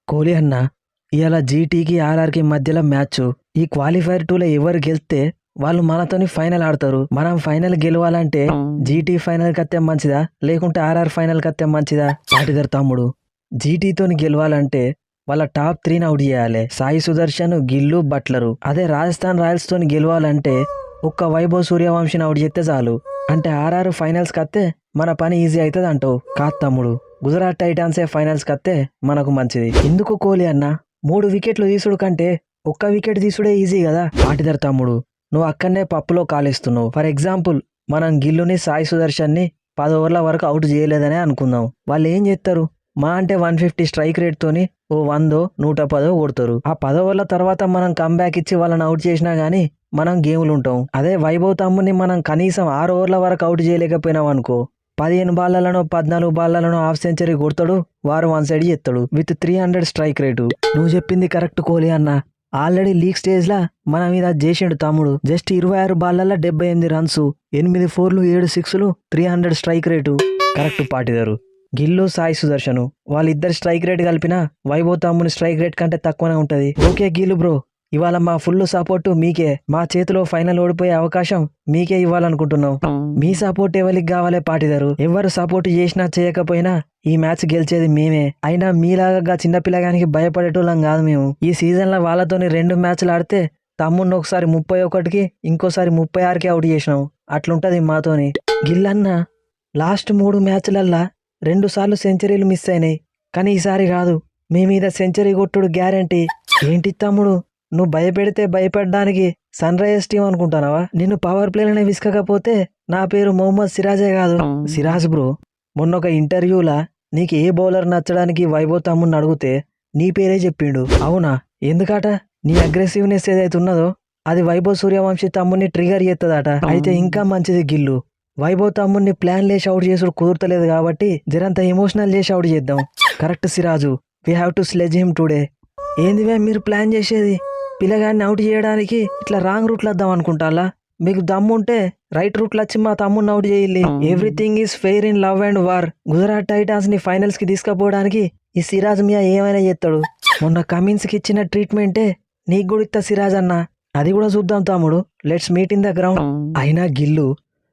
కోహ్లీ అన్న ఇవాళ జీటీకి ఆర్ఆర్కి మధ్యలో మ్యాచ్. ఈ క్వాలిఫైర్ టూలో ఎవరు గెలిస్తే వాళ్ళు మనతోని ఫైనల్ ఆడతారు. మనం ఫైనల్ గెలవాలంటే జీటీ ఫైనల్ కత్తే మంచిదా లేకుంటే ఆర్ఆర్ ఫైనల్ కత్తే మంచిదా? పాటిదర్ తమ్ముడు, జీటీతోని గెలవాలంటే వాళ్ళ టాప్ 3ని అవుట్ చేయాలి. సాయి సుదర్శన్, గిల్లు, బట్లరు. అదే రాజస్థాన్ రాయల్స్ తోని గెలవాలంటే ఒక్క వైభవ్ సూర్యవంశిని అవుట్ చేస్తే చాలు. అంటే ఆర్ఆర్ ఫైనల్స్ కత్తే మన పని ఈజీ అవుతుంది అంటావు. కాదు తమ్ముడు, గుజరాత్ టైటాన్సే ఫైనల్స్ కత్తే మనకు మంచిది. ఎందుకు కోహ్లీ అన్న 3 వికెట్లు తీసుడు కంటే ఒక్క వికెట్ తీసుడే ఈజీ కదా? పాటిదర్ తమ్ముడు, నువ్వు అక్కడనే పప్పులో కాలేస్తున్నావు. ఫర్ ఎగ్జాంపుల్ మనం గిల్లుని, సాయి సుదర్శన్ని 10 ఓవర్ల వరకు అవుట్ చేయలేదనే అనుకుందాం. వాళ్ళు ఏం చేస్తారు? మా అంటే 150 స్ట్రైక్ రేట్ తోని ఓ 100, 110 కొడతారు. ఆ 10 ఓవర్ల తర్వాత మనం కంబ్యాక్ ఇచ్చి వాళ్ళని అవుట్ చేసినా గానీ మనం గేములు ఉంటాం. అదే వైభవ్ తమ్ముని మనం కనీసం 6 ఓవర్ల వరకు అవుట్ చేయలేకపోయినాం అనుకో, 15 బాళ్లలోనో 14 బాళ్లలోనో హాఫ్ సెంచరీ కొడతాడు, వారు 1 సైడ్ చేస్తాడు విత్ 300 స్ట్రైక్ రేటు. నువ్వు చెప్పింది కరెక్ట్ కోహ్లీ అన్న. ఆల్రెడీ లీగ్ స్టేజ్ లా మన మీద చేసిండు తమ్ముడు. జస్ట్ 26 బాళ్లలో 78 రన్స్, 8 4లు, 7 6లు, 300 strike rate. Correct Patidar. Gill, Sai Sudarshan వాళ్ళిద్దరు స్ట్రైక్ రేట్ కలిపినా వైభవ్ తమ్ముని స్ట్రైక్ రేట్ కంటే తక్కువనే ఉంటది. ఓకే గిల్లు బ్రో, ఇవాళ మా ఫుల్ సపోర్టు మీకే. మా చేతిలో ఫైనల్ ఓడిపోయే అవకాశం మీకే ఇవ్వాలనుకుంటున్నాం. మీ సపోర్ట్ ఎవరికి కావాలే పాటిదారు? ఎవరు సపోర్ట్ చేసినా చేయకపోయినా ఈ మ్యాచ్ గెలిచేది మేమే. అయినా మీలాగా చిన్నపిల్లగానికి భయపడేటోళ్ళం కాదు మేము. ఈ సీజన్లో వాళ్ళతోని 2 మ్యాచ్లు ఆడితే తమ్ముడిని ఒకసారి 31కి, ఇంకోసారి 36కి అవుట్ చేసినాం. అట్లుంటది మాతోని. గిల్లన్న లాస్ట్ 3 మ్యాచ్లల్లా 2 సార్లు సెంచరీలు మిస్ అయినాయి, కానీ ఈసారి కాదు. మీ మీద సెంచరీ కొట్టుడు గ్యారంటీ. ఏంటి తమ్ముడు, నువ్వు భయపెడితే భయపడడానికి సన్ రైజర్స్ టీం అనుకుంటానావా? నిన్ను పవర్ ప్లేలోనే విసుకపోతే నా పేరు మొహమ్మద్ సిరాజే కాదు. సిరాజ్ బ్రో, మొన్న ఒక ఇంటర్వ్యూలా నీకు ఏ బౌలర్ నచ్చడానికి వైభవ్ తమ్ముడిని అడిగితే నీ పేరే చెప్పిండు. అవునా? ఎందుకట? నీ అగ్రెసివ్నెస్ ఏదైతే ఉన్నదో అది వైభవ్ సూర్యవంశి తమ్ముడిని ట్రిగర్ చేస్తుందట. అయితే ఇంకా మంచిది గిల్లు, వైభవ్ తమ్ముడిని ప్లాన్ లేసి అవుట్ చేసుడు కుదరతలేదు కాబట్టి జరంత ఎమోషనల్ చేసి అవుట్ చేద్దాం. Correct Siraj, we have to sledge him today. ఏందివే మీరు ప్లాన్ చేసేది? పిల్లగాడిని అవుట్ చేయడానికి ఇట్లా రాంగ్ రూట్లో వద్దాం అనుకుంటాలా? మీకు దమ్ముంటే రైట్ రూట్లో వచ్చి మా తమ్ముడిని అవుట్ చేయాలి. Everything is fair in love and war. Gujarat Titans ని ఫైనల్స్ కి తీసుకుపోవడానికి ఈ సిరాజ్ మియా ఏమైనా చేస్తాడు. మొన్న కమిన్స్ కి ఇచ్చిన ట్రీట్మెంటే నీకు కూడా ఇస్తా సిరాజ్ అన్న. అది కూడా చూద్దాం తమ్ముడు. Let's meet in the ground. అయినా గిల్లు,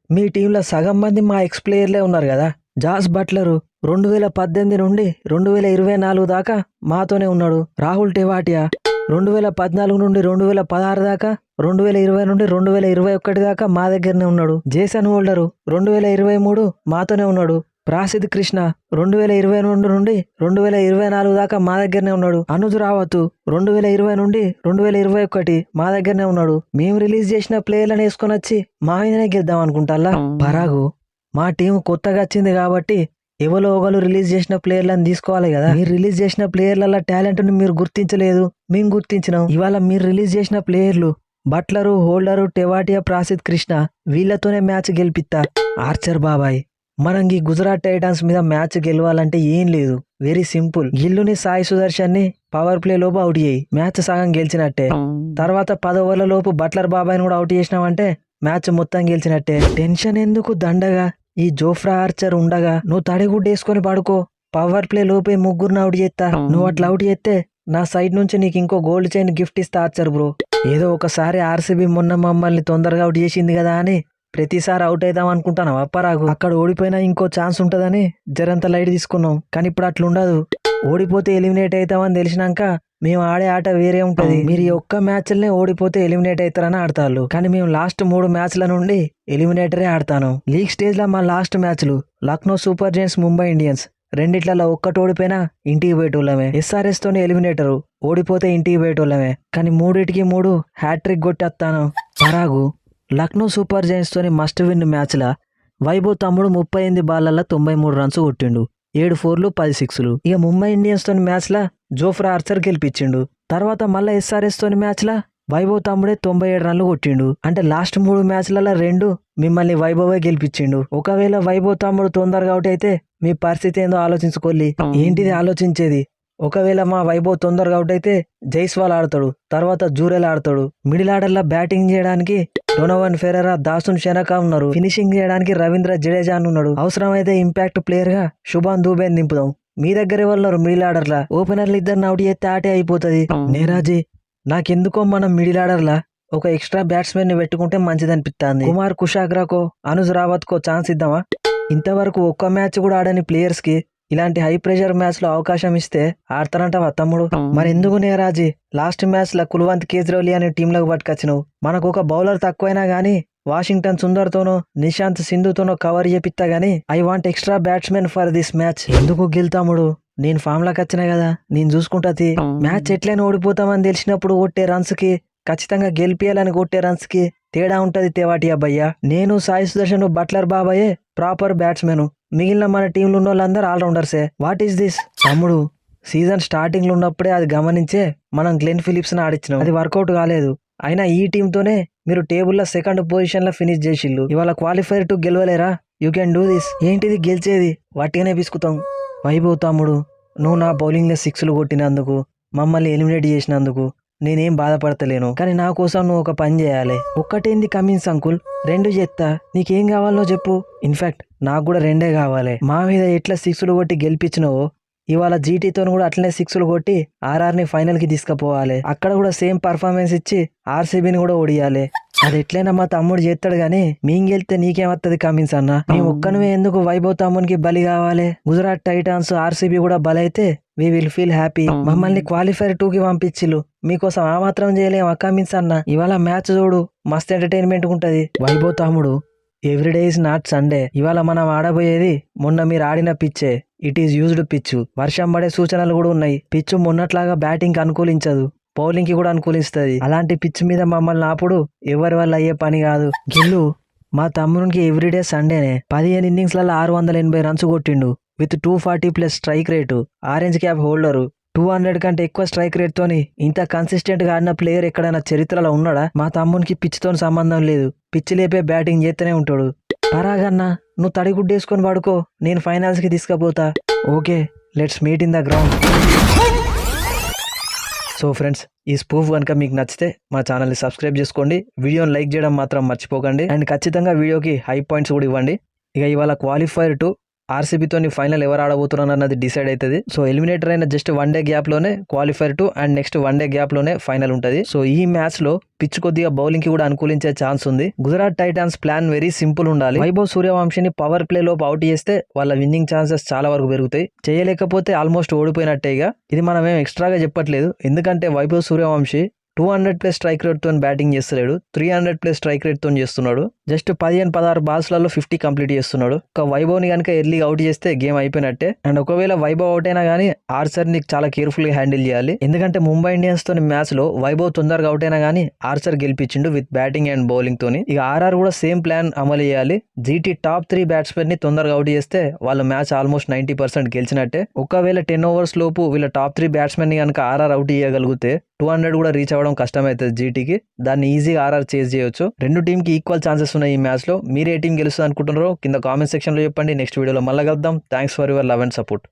మీ టీంలో సగం మంది మా ఎక్స్ ప్లేయర్లే ఉన్నారు కదా. జాస్ బట్లరు 2018 నుండి 2024 దాకా మాతోనే ఉన్నాడు. రాహుల్ టెవాటియా 2014 నుండి 2016 దాకా, 2020 నుండి 2021 దాకా మా దగ్గరనే ఉన్నాడు. జేసన్ హోల్డరు 2023 మాతోనే ఉన్నాడు. ప్రాసిద్ కృష్ణ 2022 నుండి 2024 దాకా మా దగ్గరనే ఉన్నాడు. అనుజ్ రావత్ 2020 నుండి 2021 మా దగ్గరనే ఉన్నాడు. మేము రిలీజ్ చేసిన ప్లేయర్లను వేసుకొని వచ్చి మా మీదనే గెద్దాం అనుకుంటా. పరాగు, మా టీం కొత్తగా వచ్చింది కాబట్టి ఎవరో ఒకరు రిలీజ్ చేసిన ప్లేయర్లను తీసుకోవాలి కదా. మీరు రిలీజ్ చేసిన ప్లేయర్ల టాలెంట్ ని మీరు గుర్తించలేదు, మేము గుర్తించినాం. ఇవాళ మీరు రిలీజ్ చేసిన ప్లేయర్లు బట్లరు, హోల్డరు, టెవాటియా, ప్రాసిద్ కృష్ణ వీళ్ళతోనే మ్యాచ్ గెలిపిస్తా. ఆర్చర్ బాబాయ్, మనం ఈ గుజరాత్ టైటాన్స్ మీద మ్యాచ్ గెలవాలంటే ఏం లేదు, వెరీ సింపుల్. గిల్లుని, సాయి సుదర్శన్ ని పవర్ ప్లే లోపు అవుట్ చేయి, మ్యాచ్ సగం గెలిచినట్టే. తర్వాత 10 ఓవర్ల లోపు బట్లర్ బాబాయ్ని కూడా అవుట్ చేసినావంటే మ్యాచ్ మొత్తం గెలిచినట్టే. టెన్షన్ ఎందుకు దండగా? ఈ జోఫ్రా ఆర్చర్ ఉండగా నువ్వు తడిగుడ్డ వేసుకొని పడుకో. పవర్ ప్లే లోపే 3 అవుట్ చేస్తా. నువ్వు అట్లా అవుట్ చేస్తే నా సైడ్ నుంచి నీకు ఇంకో గోల్డ్ చైన్ గిఫ్ట్ ఇస్తా ఆర్చర్ బ్రో. ఏదో ఒకసారి ఆర్సీబీ మొన్న మమ్మల్ని తొందరగా అవుట్ చేసింది కదా అని ప్రతిసారి అవుట్ అవుదాం అనుకుంటాను అప్పరాగు. అక్కడ ఓడిపోయినా ఇంకో ఛాన్స్ ఉంటుందని జరంత లైట్ తీసుకున్నాం, కానీ ఇప్పుడు అట్లుండదు. ఓడిపోతే ఎలిమినేట్ అవుతామని తెలిసినాక మేము ఆడే ఆట వేరే ఉంటది. మీరు ఈ ఒక్క మ్యాచ్లనే ఓడిపోతే ఎలిమినేట్ అవుతారని ఆడతారు, కానీ మేము లాస్ట్ 3 మ్యాచ్ల నుండి ఎలిమినేటరే ఆడతాను. లీగ్ స్టేజ్ లో మా లాస్ట్ మ్యాచ్లు Lucknow super giants, Mumbai Indians రెండిట్లలో ఒక్కటి ఓడిపోయినా ఇంటికి పోయేటోళ్ళమే. ఎస్ఆర్ఎస్ తోని ఎలిమినేటరు, ఓడిపోతే ఇంటికి పోయేటోళ్ళమే. కానీ 3టికి 3 హ్యాట్రిక్ కొట్టేస్తాను. పరాగు, లక్నో సూపర్ జైంట్స్ తోని మస్ట్ విన్ మ్యాచ్ల వైభవ్ తమ్ముడు 38 బాళ్లలో 93 రన్స్ కొట్టిండు, 7 4లు, 10 6లు. ఇక ముంబై ఇండియన్స్ తోని మ్యాచ్ లా జోఫ్రా ఆర్చర్ గెలిపించిండు. తర్వాత మళ్ళా ఎస్ఆర్ఎస్ తోని మ్యాచ్ లా వైభవ్ తమ్ముడే 97 రన్లు కొట్టిండు. అంటే లాస్ట్ 3 మ్యాచ్లలో 2 మిమ్మల్ని వైభవే గెలిపించిండు. ఒకవేళ వైభవ్ తమ్ముడు తొందరగా అవుట్ అయితే మీ పరిస్థితి ఏందో ఆలోచించుకోవాలి. ఏంటిది ఆలోచించేది? ఒకవేళ మా వైభవ్ తొందరగా అవుట్ అయితే జైస్వాల్ ఆడతాడు, తర్వాత జూరెల్ ఆడతాడు. మిడిల్ ఆర్డర్లో బ్యాటింగ్ చేయడానికి డొనోవన్ ఫెరెరా, దాసున్ షెనకా ఉన్నారు. ఫినిషింగ్ చేయడానికి రవీంద్ర జడేజా ఉన్నాడు. అవసరమైతే ఇంపాక్ట్ ప్లేయర్ గా శుభాన్ దూబేని దింపుదాం. మీ దగ్గర వాళ్ళు మిడిల్ ఆర్డర్లా ఓపెనర్లు ఇద్దరిని అవుట్ చేస్తే ఆటే అయిపోతుంది. నేరాజీ నాకెందుకో మనం మిడిల్ ఆర్డర్లా ఒక ఎక్స్ట్రా బ్యాట్స్మెన్ ని పెట్టుకుంటే మంచిది అనిపిస్తుంది. కుమార్ కుషాగ్రాకో అనుజ్ రావత్ కో ఛాన్స్ ఇద్దామా? ఇంతవరకు ఒక్క మ్యాచ్ కూడా ఆడని ప్లేయర్స్ కి ఇలాంటి హై ప్రెషర్ మ్యాచ్ లో అవకాశం ఇస్తే ఆడతారంటావా తమ్ముడు? మరి ఎందుకు నేరాజీ లాస్ట్ మ్యాచ్ లో కుల్వంత్ కేజ్రీవాల్ అనే టీంలోకి పట్టుకొచ్చినావు? మనకు ఒక బౌలర్ తక్కువైనా గానీ వాషింగ్టన్ సుందర్ తోనో నిశాంత్ సింధుతోనో కవర్ చేపిస్తా గానీ I want extra batsmen for this match. ఎందుకు గెలుతాముడు? నేను ఫామ్ లోకి వచ్చినా కదా, నేను చూసుకుంటాది. మ్యాచ్ ఎట్లయినా ఓడిపోతామని తెలిసినప్పుడు కొట్టే రన్స్ కి ఖచ్చితంగా గెలిపియాలని కొట్టే రన్స్ కి తేడా ఉంటది తేవాటి అబ్బయ్య. నేను సాయి సుదర్శన్ బట్లర్ బాబాయే ప్రాపర్ బ్యాట్స్మెన్, మిగిలిన మన టీంలో ఉన్న వాళ్ళందరూ ఆల్రౌండర్సే. What is this? తమ్ముడు సీజన్ స్టార్టింగ్ లో ఉన్నప్పుడే అది గమనించే మనం గ్లెన్ ఫిలిప్స్ ని ఆడిచ్చినాం, అది వర్కౌట్ కాలేదు. అయినా ఈ టీంతోనే మీరు టేబుల్లో సెకండ్ పొజిషన్ లో ఫినిష్ చేసిల్లు. ఇవాళ క్వాలిఫైర్ టు గెలవలేరా? You can do this. ఏంటిది గెలిచేది? వాటిగానే పిసుకుతాం. వైభవ్ తమ్ముడు నువ్వు నా బౌలింగ్ లో సిక్స్లు కొట్టినందుకు, మమ్మల్ని ఎలిమినేట్ చేసినందుకు నేనేం బాధపడతలేను. కానీ నా కోసం నువ్వు ఒక పని చేయాలి. ఒక్కటేంది కమిన్స్ అంకుల్, 2 చేస్తా. నీకేం కావాలో చెప్పు. ఇన్ఫాక్ట్ నాకు కూడా 2 కావాలి. మా మీద ఎట్లా సిక్స్లు కొట్టి గెలిపించినావో ఇవాళ జీటీతో కూడా అట్లనే సిక్స్లు కొట్టి ఆర్ఆర్ని ఫైనల్ కి తీసుకుపోవాలి. అక్కడ కూడా సేమ్ పర్ఫార్మెన్స్ ఇచ్చి ఆర్సీబీని కూడా ఓడియాలి. అది ఎట్లయినా మా తమ్ముడు చేస్తాడు గానీ మేం గెలితే నీకేమత్తది కమిన్స్ అన్న? నీ ఒక్కనివే ఎందుకు వైభవ్ తమ్మునికి బలి కావాలి? గుజరాత్ టైటాన్స్ ఆర్సీబీ కూడా బలైతే వి విల్ ఫీల్ హ్యాపీ. మమ్మల్ని క్వాలిఫైర్ 2 కి పంపించిల్లు, మీకోసం ఆ మాత్రం చేయలేము కమిన్స్ అన్న. ఇవాళ మ్యాచ్ చూడు, మస్త్ ఎంటర్టైన్మెంట్ ఉంటది. వైభవ్ తమ్ముడు ఎవ్రీడే ఇస్ నాట్ సండే. ఇవాళ మనం ఆడబోయేది మొన్న మీరు ఆడిన పిచ్చే. It is used pitch. వర్షం పడే సూచనలు కూడా ఉన్నాయి. పిచ్ మొన్నట్లాగా బ్యాటింగ్ కి అనుకూలించదు, బౌలింగ్ కి కూడా అనుకూలిస్తుంది. అలాంటి పిచ్ మీద మమ్మల్ని ఆపుడు ఎవరి వల్ల అయ్యే పని కాదు. గిల్లు మా తమ్మునికి ఎవ్రీడే సండేనే 15 ఇన్నింగ్స్లలో 680 రన్స్ కొట్టిండు with 240+ strike rate. Orange cap holder. 200 కంటే ఎక్కువ స్ట్రైక్ రేట్ తోని ఇంత కన్సిస్టెంట్ గా ఆడిన ప్లేయర్ ఎక్కడైనా చరిత్రలో ఉన్నాడా? మా తమ్మునికి పిచ్ తోని సంబంధం లేదు, పిచ్ లేపే బ్యాటింగ్ చేస్తూనే ఉంటాడు. పరాగన్నా నువ్వు తడిగుడ్డేసుకొని పడుకో, నేను ఫైనల్స్ కి తీసుకుపోతా. Okay, let's meet in the ground. So friends, ఈ స్పూఫ్ కనుక మీకు నచ్చితే మా ఛానల్ని సబ్స్క్రైబ్ చేసుకోండి, వీడియోని లైక్ చేయడం మాత్రం మర్చిపోకండి, అండ్ ఖచ్చితంగా వీడియోకి హై పాయింట్స్ కూడా ఇవ్వండి. ఇక ఇవాళ క్వాలిఫైర్ టు ఆర్సీబీతోని ఫైనల్ ఎవరు ఆడబోతున్నారు అన్నది డిసైడ్ అవుతుంది. సో ఎలిమినేటర్ అయిన జస్ట్ 1 డే గ్యాప్ లోనే qualifier to and next 1 day gap లోనే ఫైనల్ ఉంటుంది. సో ఈ మ్యాచ్ లో పిచ్ కొద్దిగా బౌలింగ్ కి కూడా అనుకూలించే ఛాన్స్ ఉంది. Gujarat Titans plan very simple ఉండాలి. వైభవ్ సూర్యవంశిని పవర్ ప్లే లోపు అవుట్ చేస్తే వాళ్ళ విన్నింగ్ ఛాన్సెస్ చాలా వరకు పెరుగుతాయి. చేయలేకపోతే ఆల్మోస్ట్ ఓడిపోయినట్టేగా. ఇది మనం ఏం ఎక్స్ట్రాగా చెప్పట్లేదు, ఎందుకంటే వైభవ్ సూర్యవంశి 200+ స్ట్రైక్ రేట్ తో బ్యాటింగ్ చేస్తున్నాడు, 300+ స్ట్రైక్ రేట్ తో చేస్తున్నాడు. జస్ట్ 15-16 బాల్స్లలో 50 కంప్లీట్ చేస్తున్నాడు. ఒక వైభవ్ ని కనుక ఎర్లీ అవుట్ చేస్తే గేమ్ అయిపోయినట్టే. అండ్ ఒకవేళ వైభవ్ అవుట్ అయినా గానీ ఆర్చర్ ని చాలా కేర్ఫుల్ గా హ్యాండిల్ చేయాలి, ఎందుకంటే ముంబై ఇండియన్స్ తోని మ్యాచ్ లో వైభవ్ తొందరగా అవుట్ అయినా గానీ ఆర్చర్ గెలిపించిండు విత్ బ్యాటింగ్ అండ్ బౌలింగ్ తోని. ఇక ఆర్ఆర్ కూడా సేమ్ ప్లాన్ అమలు చేయాలి. జీటీ టాప్ 3 బ్యాట్స్మెన్ ని తొందరగా అవుట్ చేస్తే వాళ్ళ మ్యాచ్ ఆల్మోస్ట్ 90% గెలిచినట్టే. ఒకవేళ 10 ఓవర్స్ లోపు వీళ్ళ టాప్ 3 బ్యాట్స్మెన్ ని కనుక ఆర్ఆర్ అవుట్ చేయగలిగితే 200 కూడా రీచ్ అవ్వడం కష్టమవుతుంది జీటీకి. దాన్ని ఈజీగా ఆర్ఆర్ చేజ్ చేయొచ్చు. 2 టీమ్ కి ఈక్వల్ ఛాన్సెస్ ఉన్నాయి ఈ మ్యాచ్ లో. మీరు ఏ టీం గెలుస్తుంది అనుకుంటున్నారో కింద కామెంట్ సెక్షన్ లో చెప్పండి. నెక్స్ట్ వీడియోలో మళ్ళీ కలుద్దాం. Thanks for your love and support.